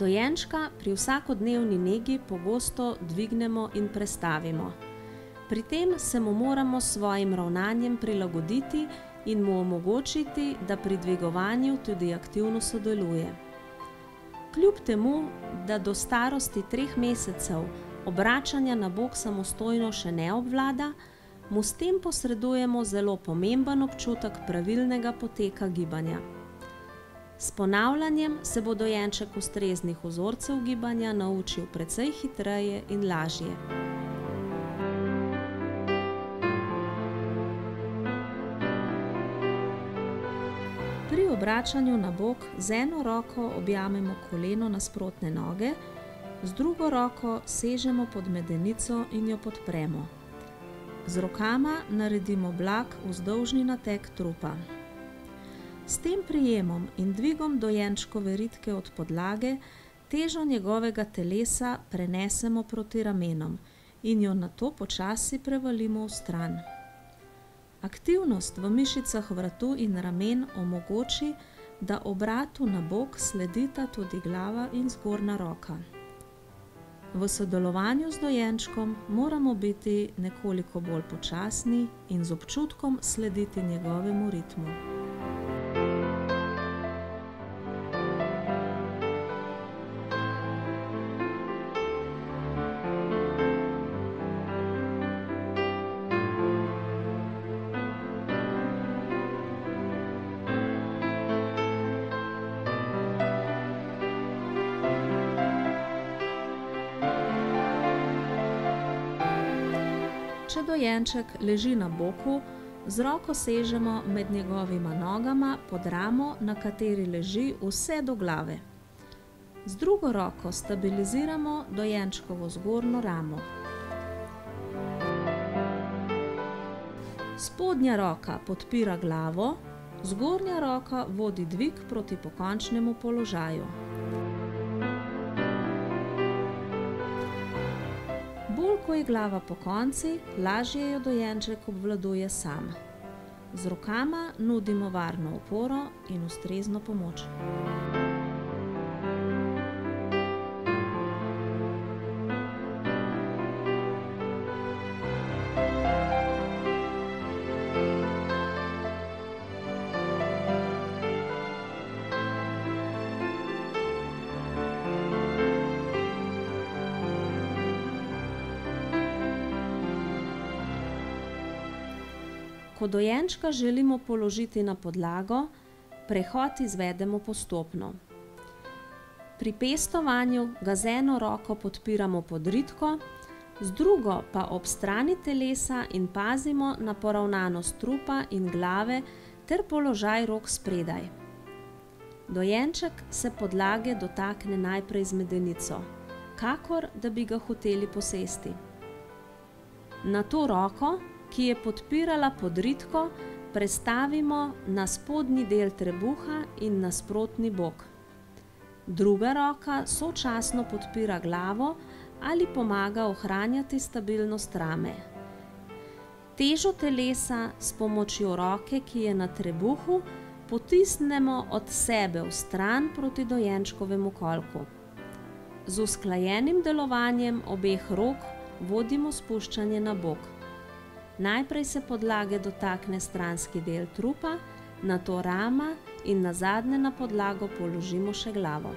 Dojenčka pri vsakodnevni negi pogosto dvignemo in prestavimo. Pri tem se mu moramo s svojim ravnanjem prilagoditi in mu omogočiti, da pri dvigovanju tudi aktivno sodeluje. Kljub temu, da do starosti 3 mesecev obračanja na bok samostojno še ne obvlada, mu s tem posredujemo zelo pomemben občutek pravilnega poteka gibanja. S ponavljanjem se bo dojenček ustreznih vzorcev gibanja naučil precej hitreje in lažje. Pri obračanju na bok z eno roko objamemo koleno nasprotne noge, z drugo roko sežemo pod medenico in jo podpremo. Z rokama naredimo blag vzdolžni nateg trupa. S tem prijemom in dvigom dojenčkove ritke od podlage težo njegovega telesa prenesemo proti ramenom in jo nato počasi prevalimo vstran. Aktivnost v mišicah vratu in ramen omogoči, da obratu na bok sledita tudi glava in zgornja roka. V sodelovanju z dojenčkom moramo biti nekoliko bolj počasni in z občutkom slediti njegovemu ritmu. Če dojenček leži na boku, z roko sežemo med njegovima nogama pod ramo, na kateri leži vse do glave. Z drugo roko stabiliziramo dojenčkovo zgornjo ramo. Spodnja roka podpira glavo, zgornja roka vodi dvig proti pokončnemu položaju. Bolj ko je glava pokonci, lažje jo dojenček obvladuje sam. Z rokama nudimo varno oporo in ustrezno pomoč. Ko dojenčka želimo položiti na podlago, prehod izvedemo postopno. Pri pestovanju ga z eno roko podpiramo pod ritko, z drugo pa ob strani telesa in pazimo na poravnanost trupa in glave ter položaj rok spredaj. Dojenček se podlage dotakne najprej z medenico, kakor da bi ga hoteli posesti. Na to roko, ki je podpirala podritko, prestavimo na spodnji del trebuha in nasprotni bok. Druga roka sočasno podpira glavo ali pomaga ohranjati stabilnost rame. Težo telesa s pomočjo roke, ki je na trebuhu, potisnemo od sebe vstran proti dojenčkovemu kolku. Z usklajenim delovanjem obeh rok vodimo spuščanje na bok. Najprej se podlage dotakne stranski del trupa, nato rama in nazadnje na podlago položimo še glavo.